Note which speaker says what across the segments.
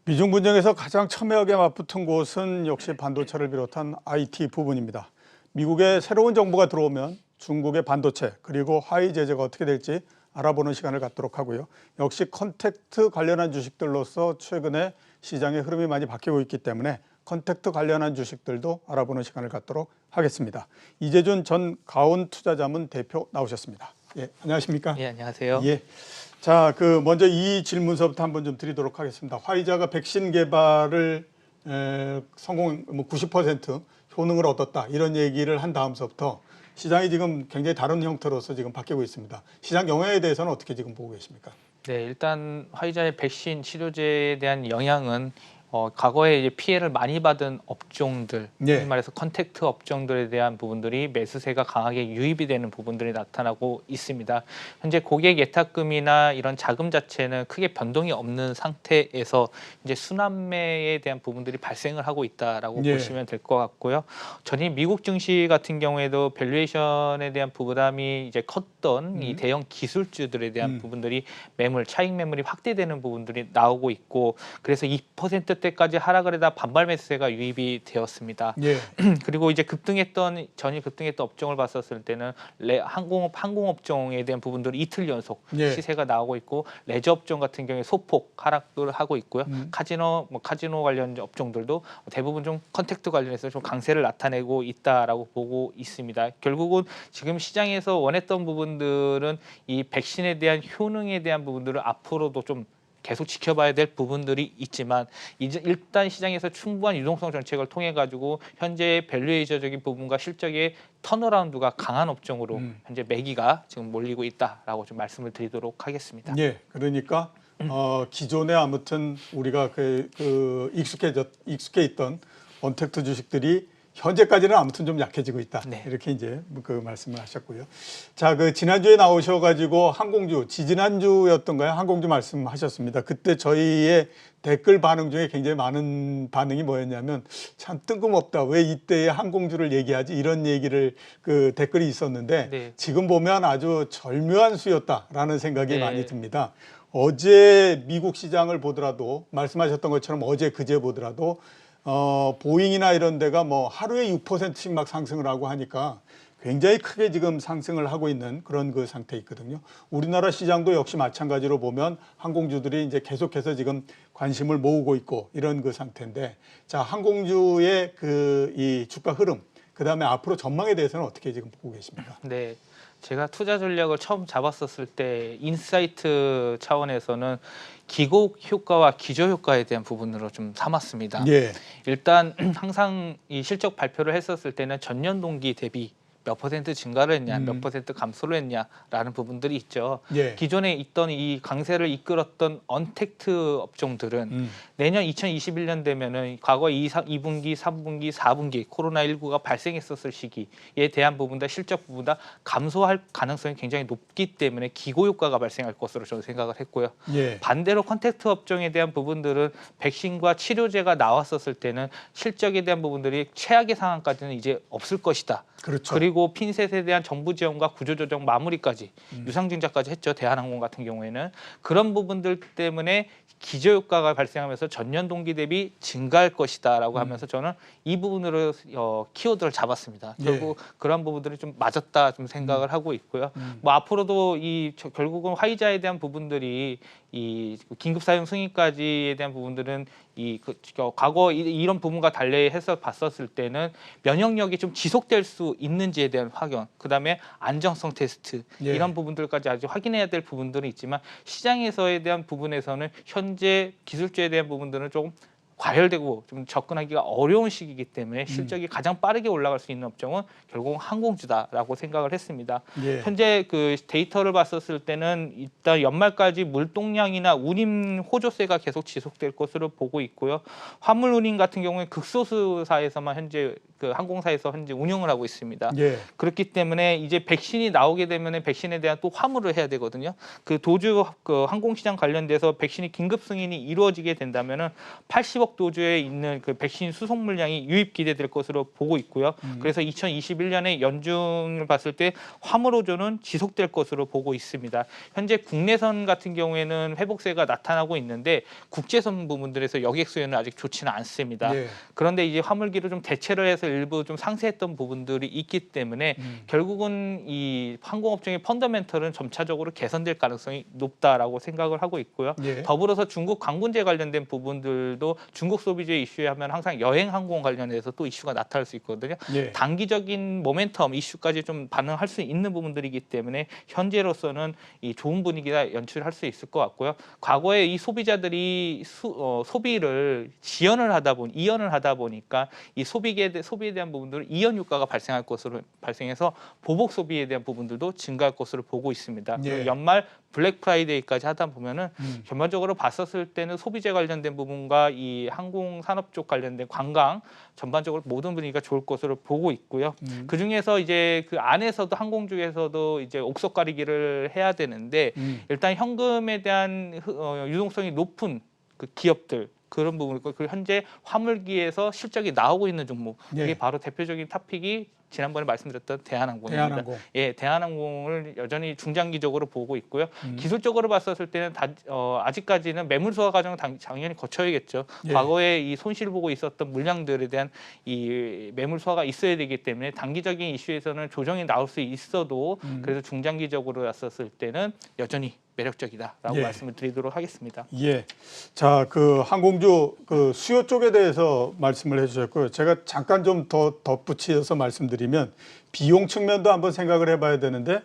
Speaker 1: 미중 분쟁에서 가장 첨예하게 맞붙은 곳은 역시 반도체를 비롯한 IT 부분입니다. 미국의 새로운 정부가 들어오면 중국의 반도체 그리고 화웨이 제재가 어떻게 될지 알아보는 시간을 갖도록 하고요. 역시 컨택트 관련한 주식들로서 최근에 시장의 흐름이 많이 바뀌고 있기 때문에 컨택트 관련한 주식들도 알아보는 시간을 갖도록 하겠습니다. 이재준 전 가온투자자문 대표 나오셨습니다. 예, 안녕하십니까?
Speaker 2: 예, 안녕하세요.
Speaker 1: 예. 자, 먼저 이 질문서부터 한번 좀 드리도록 하겠습니다. 화이자가 백신 개발을 성공 90% 효능을 얻었다 이런 얘기를 한 다음서부터 시장이 지금 굉장히 다른 형태로서 지금 바뀌고 있습니다. 시장 영향에 대해서는 어떻게 지금 보고 계십니까?
Speaker 2: 네, 일단 화이자의 백신 치료제에 대한 영향은 과거에 이제 피해를 많이 받은 업종들,
Speaker 1: 예.
Speaker 2: 흔히 말해서 컨택트 업종들에 대한 부분들이 매수세가 강하게 유입이 되는 부분들이 나타나고 있습니다. 현재 고객 예탁금이나 이런 자금 자체는 크게 변동이 없는 상태에서 이제 순환매에 대한 부분들이 발생을 하고 있다라고
Speaker 1: 예.
Speaker 2: 보시면 될 것 같고요. 전일 미국 증시 같은 경우에도 밸류에이션에 대한 부담이 이제 컸던 이 대형 기술주들에 대한 부분들이 차익 매물이 확대되는 부분들이 나오고 있고, 그래서 2%대까지 하락을 하다 반발 매수세가 유입이 되었습니다.
Speaker 1: 예.
Speaker 2: 그리고 이제 전일 급등했던 업종을 봤었을 때는 항공업종에 대한 부분들이 이틀 연속
Speaker 1: 예.
Speaker 2: 시세가 나오고 있고, 레저 업종 같은 경우에 소폭 하락을 하고 있고요. 카지노 관련 업종들도 대부분 좀 컨택트 관련해서 좀 강세를 나타내고 있다라고 보고 있습니다. 결국은 지금 시장에서 원했던 부분들은 이 백신에 대한 효능에 대한 부분들을 앞으로도 좀 계속 지켜봐야 될 부분들이 있지만, 이제 일단 시장에서 충분한 유동성 정책을 통해 가지고 현재 밸류에이션적인 부분과 실적의 턴어라운드가 강한 업종으로 현재 매기가 지금 몰리고 있다라고 좀 말씀을 드리도록 하겠습니다.
Speaker 1: 예. 그러니까 기존에 아무튼 우리가 익숙해 있던 언택트 주식들이 현재까지는 아무튼 좀 약해지고 있다.
Speaker 2: 네.
Speaker 1: 이렇게 이제 그 말씀을 하셨고요. 자, 지난주에 나오셔가지고 항공주, 지지난주였던가요? 항공주 말씀하셨습니다. 그때 저희의 댓글 반응 중에 굉장히 많은 반응이 뭐였냐면 참 뜬금없다. 왜 이때에 항공주를 얘기하지? 이런 얘기를 댓글이 있었는데
Speaker 2: 네.
Speaker 1: 지금 보면 아주 절묘한 수였다라는 생각이
Speaker 2: 네.
Speaker 1: 많이 듭니다. 어제 미국 시장을 보더라도 말씀하셨던 것처럼 어제 그제 보더라도 보잉이나 이런 데가 뭐 하루에 6%씩 막 상승을 하고 하니까 굉장히 크게 지금 상승을 하고 있는 그런 상태에 있거든요. 우리나라 시장도 역시 마찬가지로 보면 항공주들이 이제 계속해서 지금 관심을 모으고 있고 이런 상태인데, 자, 항공주의 이 주가 흐름, 그다음에 앞으로 전망에 대해서는 어떻게 지금 보고 계십니까?
Speaker 2: 네. 제가 투자 전략을 처음 잡았었을 때 인사이트 차원에서는 기곡 효과와 기저 효과에 대한 부분으로 좀 삼았습니다.
Speaker 1: 예.
Speaker 2: 일단 항상 이 실적 발표를 했었을 때는 전년 동기 대비 몇 퍼센트 증가를 했냐, 몇 퍼센트 감소를 했냐라는 부분들이 있죠.
Speaker 1: 예.
Speaker 2: 기존에 있던 이 강세를 이끌었던 언택트 업종들은 내년 2021년 되면은 과거 2분기, 3분기, 4분기 코로나19가 발생했었을 시기에 대한 부분과 실적 부분다 감소할 가능성이 굉장히 높기 때문에 기고 효과가 발생할 것으로 저는 생각을 했고요.
Speaker 1: 예.
Speaker 2: 반대로 컨택트 업종에 대한 부분들은 백신과 치료제가 나왔었을 때는 실적에 대한 부분들이 최악의 상황까지는 이제 없을 것이다.
Speaker 1: 그렇죠.
Speaker 2: 그리고 핀셋에 대한 정부 지원과 구조조정 마무리까지 유상증자까지 했죠. 대한항공 같은 경우에는 그런 부분들 때문에 기저효과가 발생하면서 전년 동기 대비 증가할 것이다라고 하면서 저는 이 부분으로 키워드를 잡았습니다. 결국 그런 부분들이 좀 맞았다 좀 생각을 하고 있고요. 뭐 앞으로도 결국은 화이자에 대한 부분들이 이 긴급 사용 승인까지에 대한 부분들은 과거 이런 부분과 달리 해서 봤었을 때는 면역력이 좀 지속될 수 있는지에 대한 확인, 그다음에 안정성 테스트 이런 부분들까지 아직 확인해야 될 부분들은 있지만 시장에서에 대한 부분에서는 현재 기술주에 대한 부분들은 조금 과열되고 좀 접근하기가 어려운 시기이기 때문에 실적이 가장 빠르게 올라갈 수 있는 업종은 결국 항공주다라고 생각을 했습니다.
Speaker 1: 예.
Speaker 2: 현재 데이터를 봤었을 때는 일단 연말까지 물동량이나 운임 호조세가 계속 지속될 것으로 보고 있고요. 화물 운임 같은 경우에 극소수사에서만 현재 항공사에서 현재 운영을 하고 있습니다.
Speaker 1: 예.
Speaker 2: 그렇기 때문에 이제 백신이 나오게 되면 백신에 대한 또 화물을 해야 되거든요. 도주 항공시장 관련돼서 백신이 긴급 승인이 이루어지게 된다면은 80억 10억 도주에 있는 그 백신 수송 물량이 유입 기대될 것으로 보고 있고요. 그래서 2021년에 연중을 봤을 때 화물 호조는 지속될 것으로 보고 있습니다. 현재 국내선 같은 경우에는 회복세가 나타나고 있는데 국제선 부분들에서 여객 수요는 아직 좋지는 않습니다.
Speaker 1: 예.
Speaker 2: 그런데 이제 화물기로 좀 대체를 해서 일부 좀 상쇄했던 부분들이 있기 때문에 결국은 이 항공업종의 펀더멘털은 점차적으로 개선될 가능성이 높다라고 생각을 하고 있고요.
Speaker 1: 예.
Speaker 2: 더불어서 중국 관군제 관련된 부분들도 중국 소비주의 이슈에 하면 항상 여행 항공 관련해서 또 이슈가 나타날 수 있거든요.
Speaker 1: 예.
Speaker 2: 단기적인 모멘텀 이슈까지 좀 반응할 수 있는 부분들이기 때문에 현재로서는 이 좋은 분위기가 연출할 수 있을 것 같고요. 과거에 이 소비자들이 소비를 이연을 하다 보니까 이 소비에 대한 부분들은 이연 효과가 발생할 것으로 발생해서 보복 소비에 대한 부분들도 증가할 것으로 보고 있습니다.
Speaker 1: 예.
Speaker 2: 연말 블랙 프라이데이까지 하다 보면은 전반적으로 봤었을 때는 소비재 관련된 부분과 이 항공 산업 쪽 관련된 관광 전반적으로 모든 분위기가 좋을 것으로 보고 있고요. 그 중에서 이제 그 안에서도 항공주에서도 이제 옥석 가리기를 해야 되는데 일단 현금에 대한 유동성이 높은 그 기업들 그런 부분이고 그리고 현재 화물기에서 실적이 나오고 있는 종목
Speaker 1: 예.
Speaker 2: 이게 바로 대표적인 탑픽이 지난번에 말씀드렸던 대한항공입니다.
Speaker 1: 대한항공.
Speaker 2: 예, 대한항공을 여전히 중장기적으로 보고 있고요. 기술적으로 봤었을 때는 아직까지는 매물 소화 과정을 당연히 거쳐야겠죠.
Speaker 1: 예.
Speaker 2: 과거에 이 손실 보고 있었던 물량들에 대한 이 매물 소화가 있어야 되기 때문에 단기적인 이슈에서는 조정이 나올 수 있어도 그래서 중장기적으로 봤었을 때는 여전히 매력적이다라고
Speaker 1: 예.
Speaker 2: 말씀을 드리도록 하겠습니다.
Speaker 1: 예. 자, 그 항공주 그 수요 쪽에 대해서 말씀을 해주셨고요. 제가 잠깐 좀 더 덧붙여서 말씀드리면 비용 측면도 한번 생각을 해봐야 되는데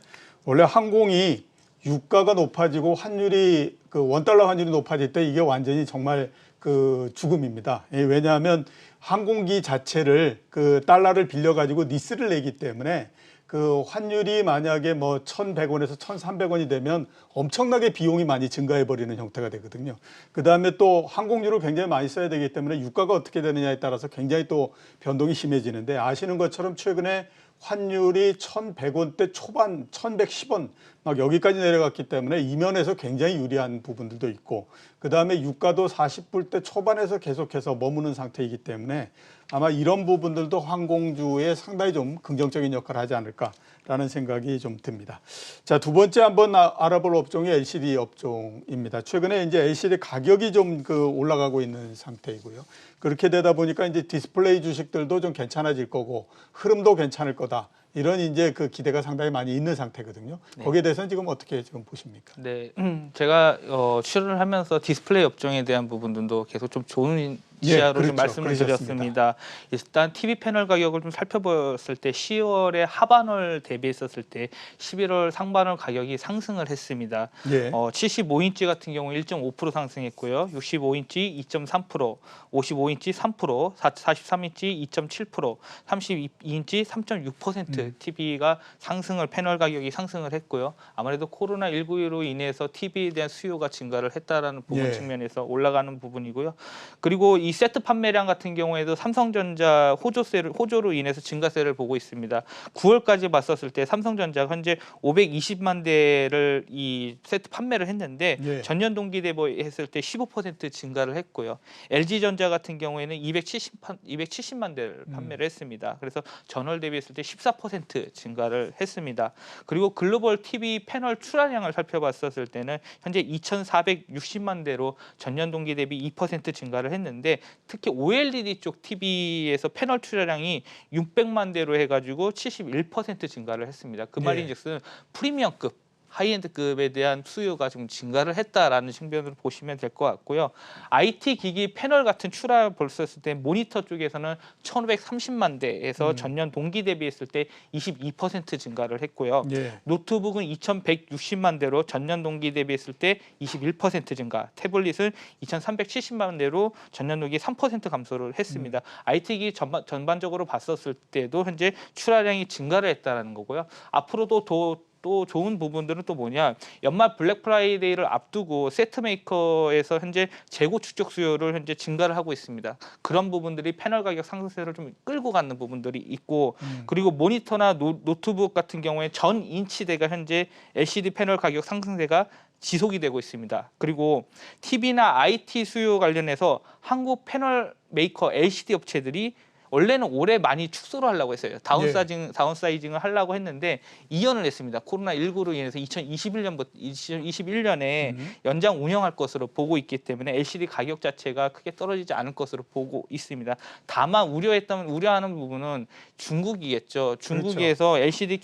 Speaker 1: 원래 항공이 유가가 높아지고 환율이 그 원달러 환율이 높아질 때 이게 완전히 정말 그 죽음입니다. 예, 왜냐하면 항공기 자체를 그 달러를 빌려 가지고 리스를 내기 때문에 그 환율이 만약에 뭐 1,100원에서 1,300원이 되면 엄청나게 비용이 많이 증가해 버리는 형태가 되거든요. 그다음에 또 항공유를 굉장히 많이 써야 되기 때문에 유가가 어떻게 되느냐에 따라서 굉장히 또 변동이 심해지는데 아시는 것처럼 최근에 환율이 1,100원대 초반, 1,110원 막 여기까지 내려갔기 때문에 이면에서 굉장히 유리한 부분들도 있고 그다음에 유가도 40불대 초반에서 계속해서 머무는 상태이기 때문에 아마 이런 부분들도 항공주에 상당히 좀 긍정적인 역할을 하지 않을까라는 생각이 좀 듭니다. 자, 두 번째 한번 알아볼 업종이 LCD 업종입니다. 최근에 이제 LCD 가격이 좀 그 올라가고 있는 상태이고요. 그렇게 되다 보니까 이제 디스플레이 주식들도 좀 괜찮아질 거고 흐름도 괜찮을 거다. 이런 이제 그 기대가 상당히 많이 있는 상태거든요.
Speaker 2: 네.
Speaker 1: 거기에 대해서는 지금 어떻게 지금 보십니까?
Speaker 2: 네, 제가 출연을 하면서 디스플레이 업종에 대한 부분들도 계속 좀 좋은 시야로
Speaker 1: 그렇죠.
Speaker 2: 좀 말씀을
Speaker 1: 그러셨습니다.
Speaker 2: 드렸습니다. 일단 TV 패널 가격을 좀 살펴봤을 때 10월에 하반월 대비했었을 때 11월 상반월 가격이 상승을 했습니다.
Speaker 1: 예.
Speaker 2: 75인치 같은 경우 1.5% 상승했고요. 65인치 2.3%, 55인치 3%, 43인치 2.7%, 32인치 3.6% TV가 상승을 패널 가격이 상승을 했고요. 아무래도 코로나19로 인해서 TV에 대한 수요가 증가를 했다라는 부분
Speaker 1: 예.
Speaker 2: 측면에서 올라가는 부분이고요. 그리고 이 세트 판매량 같은 경우에도 삼성전자 호조로 인해서 증가세를 보고 있습니다. 9월까지 봤었을 때 삼성전자가 현재 520만 대를 이 세트 판매를 했는데
Speaker 1: 예.
Speaker 2: 전년 동기 대비했을 때 15% 증가를 했고요. LG전자 같은 경우에는 270만 대를 판매를 했습니다. 그래서 전월 대비했을 때 14% 증가를 했습니다. 그리고 글로벌 TV 패널 출하량을 살펴봤었을 때는 현재 2,460만 대로 전년 동기 대비 2% 증가를 했는데 특히 OLED 쪽 TV에서 패널 출하량이 600만 대로 해가지고 71% 증가를 했습니다. 그 말인즉슨 프리미엄급 하이엔드급에 대한 수요가 좀 증가를 했다라는 측면으로 보시면 될 것 같고요. IT 기기 패널 같은 출하 벌었을 때 모니터 쪽에서는 1,530만 대에서 전년 동기 대비했을 때 22% 증가를 했고요.
Speaker 1: 예.
Speaker 2: 노트북은 2,160만 대로 전년 동기 대비했을 때 21% 증가, 태블릿은 2,370만 대로 전년 동기 3% 감소를 했습니다. IT 기기 전반적으로 봤었을 때도 현재 출하량이 증가를 했다는 거고요. 앞으로도 또 좋은 부분들은 또 뭐냐, 연말 블랙 프라이데이를 앞두고 세트 메이커에서 현재 재고 축적 수요를 현재 증가를 하고 있습니다. 그런 부분들이 패널 가격 상승세를 좀 끌고 가는 부분들이 있고 그리고 모니터나 노트북 같은 경우에 전 인치대가 현재 LCD 패널 가격 상승세가 지속이 되고 있습니다. 그리고 TV나 IT 수요 관련해서 한국 패널 메이커 LCD 업체들이 원래는 올해 많이 축소를 하려고 했어요. 다운사이징을 하려고 했는데 이연을 했습니다. 코로나19로 인해서 2021년에 연장 운영할 것으로 보고 있기 때문에 LCD 가격 자체가 크게 떨어지지 않을 것으로 보고 있습니다. 다만 우려하는 부분은 중국이겠죠. 중국에서 LCD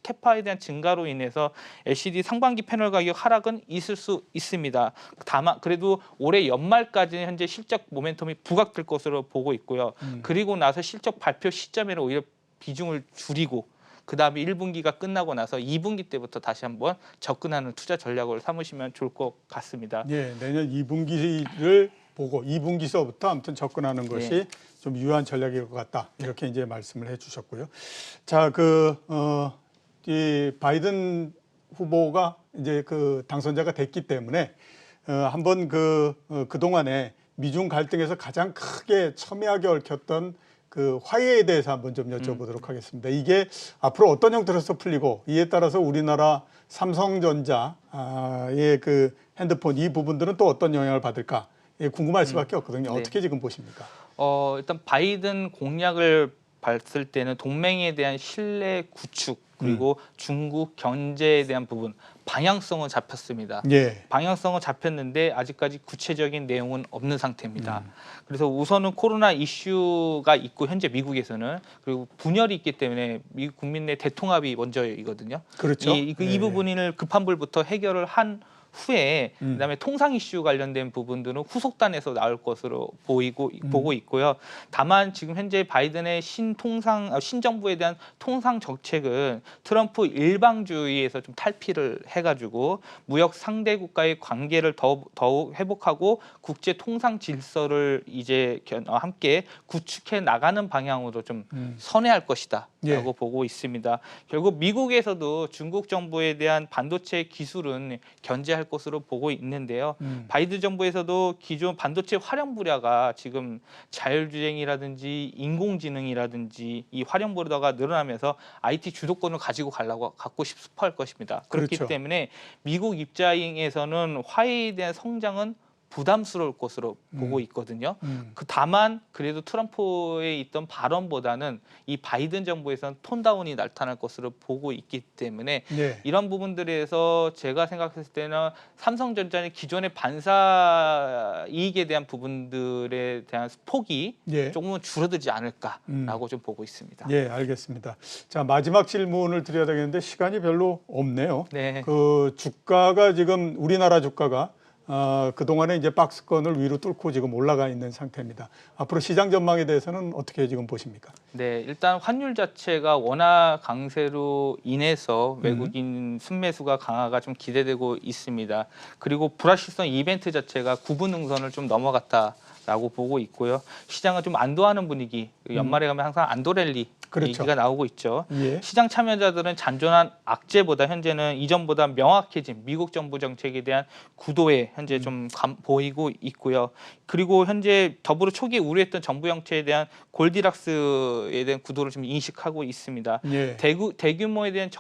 Speaker 2: 캐파에 대한 증가로 인해서 LCD 상반기 패널 가격 하락은 있을 수 있습니다. 다만 그래도 올해 연말까지는 현재 실적 모멘텀이 부각될 것으로 보고 있고요. 그리고 나서 실적 발표 시점에는 오히려 비중을 줄이고 그다음에 1분기가 끝나고 나서 2분기 때부터 다시 한번 접근하는 투자 전략을 삼으시면 좋을 것 같습니다.
Speaker 1: 예, 내년 2분기를 보고 2분기서부터 아무튼 접근하는 것이 좀 유효한 전략일 것 같다. 이렇게 이제 말씀을 해주셨고요. 자, 이 바이든 후보가 이제 당선자가 됐기 때문에 한번 그동안에 미중 갈등에서 가장 크게 첨예하게 얽혔던 그 화해에 대해서 한번 좀 여쭤보도록 하겠습니다. 이게 앞으로 어떤 형태로서 풀리고 이에 따라서 우리나라 삼성전자의 그 핸드폰 이 부분들은 또 어떤 영향을 받을까 궁금할 수밖에 없거든요.
Speaker 2: 네.
Speaker 1: 어떻게 지금 보십니까?
Speaker 2: 일단 바이든 공약을 봤을 때는 동맹에 대한 신뢰 구축 그리고 중국 경제에 대한 부분 방향성은 잡혔습니다.
Speaker 1: 예.
Speaker 2: 방향성은 잡혔는데 아직까지 구체적인 내용은 없는 상태입니다. 그래서 우선은 코로나 이슈가 있고 현재 미국에서는 그리고 분열이 있기 때문에 미국 국민 내 대통합이 먼저이거든요.
Speaker 1: 그렇죠.
Speaker 2: 이 부분을 급한 불부터 해결을 한 후에 그다음에 통상 이슈 관련된 부분들은 후속단에서 나올 것으로 보고 있고요. 다만 지금 현재 바이든의 신정부에 대한 통상 정책은 트럼프 일방주의에서 좀 탈피를 해가지고 무역 상대 국가의 관계를 더욱 회복하고 국제 통상 질서를 이제 함께 구축해 나가는 방향으로 좀 선회할 것이다라고 보고 있습니다. 결국 미국에서도 중국 정부에 대한 반도체 기술은 견제할 것으로 보고 있는데요. 바이든 정부에서도 기존 반도체 활용 분야가 지금 자율주행이라든지 인공지능이라든지 이 활용 분야가 늘어나면서 IT 주도권을 갖고 싶어 할 것입니다. 그렇기
Speaker 1: 그렇죠.
Speaker 2: 때문에 미국 입장에서는 화해에 대한 성장은 부담스러울 것으로 보고 있거든요. 다만 그래도 트럼프에 있던 발언보다는 이 바이든 정부에서는 톤다운이 나타날 것으로 보고 있기 때문에 이런 부분들에서 제가 생각했을 때는 삼성전자는 기존의 반사 이익에 대한 부분들에 대한 폭이 조금은 줄어들지 않을까라고 좀 보고 있습니다.
Speaker 1: 예, 알겠습니다. 자, 마지막 질문을 드려야 되겠는데 시간이 별로 없네요.
Speaker 2: 네.
Speaker 1: 그 주가가 지금 우리나라 주가가 그동안에 이제 박스권을 위로 뚫고 지금 올라가 있는 상태입니다. 앞으로 시장 전망에 대해서는 어떻게 지금 보십니까?
Speaker 2: 네, 일단 환율 자체가 원화 강세로 인해서 외국인 순매수가 강화가 좀 기대되고 있습니다. 그리고 불확실성 이벤트 자체가 9분 능선을 좀 넘어갔다라고 보고 있고요. 시장은 좀 안도하는 분위기, 연말에 가면 항상 안도랠리 얘기가 나오고 있죠. 시장 참여자들은 잔존한 악재보다 현재는 이전보다 명확해진 미국 정부 정책에 대한 구도에 현재 좀 보이고 있고요. 그리고 현재 더불어 초기에 우려했던 정부 정책에 대한 골디락스에 대한 구도를 좀 인식하고 있습니다. 대규모에 대한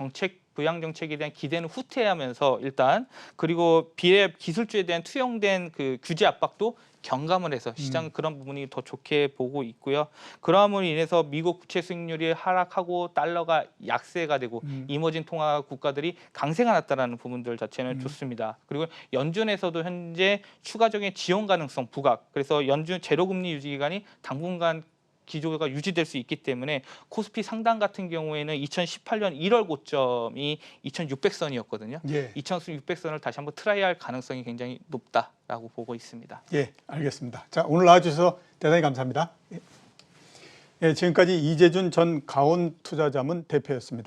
Speaker 2: 부양 정책에 대한 기대는 후퇴하면서 일단 그리고 기술주에 대한 투영된 그 규제 압박도 경감을 해서 시장은 그런 부분이 더 좋게 보고 있고요. 그럼으로 인해서 미국 국채 수익률이 하락하고 달러가 약세가 되고 이머징 통화 국가들이 강세가 났다라는 부분들 자체는 좋습니다. 그리고 연준에서도 현재 추가적인 지원 가능성 부각. 그래서 연준 제로금리 유지 기간이 당분간 기조가 유지될 수 있기 때문에 코스피 상단 같은 경우에는 2018년 1월 고점이 2,600선이었거든요. 2,600선을 다시 한번 트라이할 가능성이 굉장히 높다라고 보고 있습니다.
Speaker 1: 예, 알겠습니다. 자, 오늘 나와주셔서 대단히 감사합니다. 예, 지금까지 이재준 전 가온투자자문 대표였습니다.